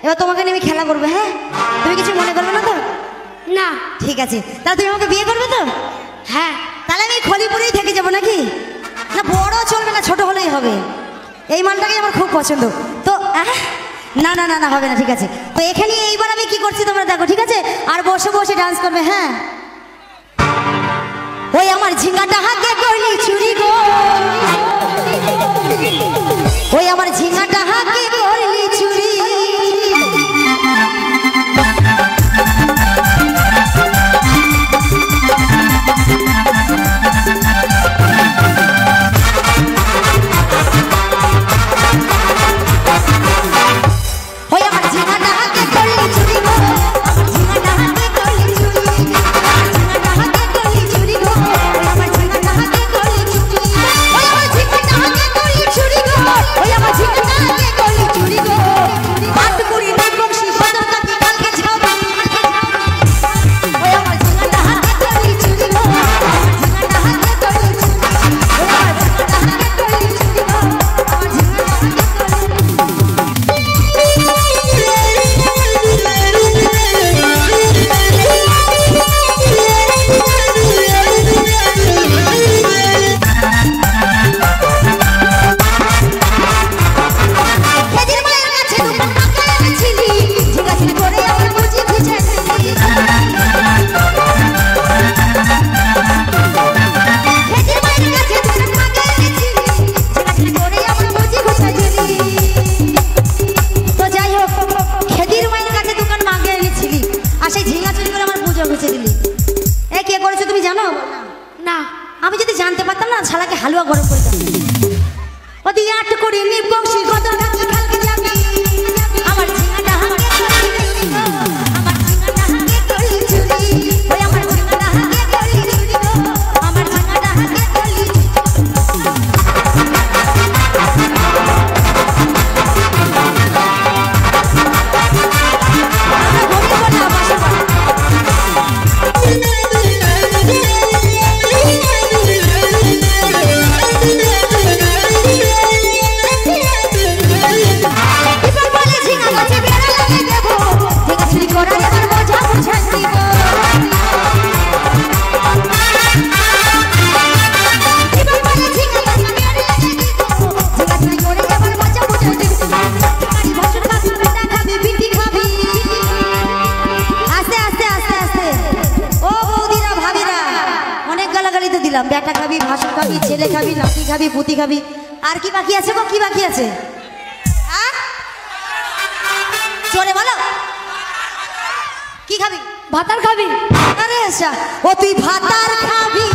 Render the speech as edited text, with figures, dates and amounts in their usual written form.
এবার তোমাকে নিয়ে আমি খেলা করবো। হ্যাঁ, তুমি কিছু মনে করবে না তো? না। ঠিক আছে, তাহলে তুমি আমাকে বিয়ে করবে তো? হ্যাঁ। তাহলে আমি খলিপুরেই থেকে যাবো নাকি? না বড় চলবে না, ছোট হলেই হবে। এই মালটাকে আমার খুব পছন্দ তো। না না না না, হবে না। ঠিক আছে, তো এখানে এইবার আমি কি করছি তোমরা দেখো, ঠিক আছে? আর বসে বসে ডান্স করবে। হ্যাঁ, ওই আমার ঝিঙ্গাটা হাতে করলি চুরি গো, ওই আমার ঝিঙ্গাটা হাতে করলি চুরি। আমি যদি জানতে পারতাম না, শালাকে হালুয়া গরম করে দিতাম। ওদি আট করে নি বংশী কত নাকি কালকে যাবি আমার ঝিঙ্গাটা হাতে করলি, আমার ঝিঙ্গাটা হাতে করলি চুরি, ওই আমার ঝিঙ্গাটা হাতে করলি চুরি গো, আমার ঝিঙ্গাটা হাতে করলি চুরি। বেটা খাবি, ভাসুর খাবি, ছেলে খাবি, নাতি খাবি, পুতি খাবি, আর কি বাকি আছে গো? কি বাকি আছে? চলে বলো, কি খাবি? ভাতার খাবি? আরে আচ্ছা, ও তুই ভাতার খাবি।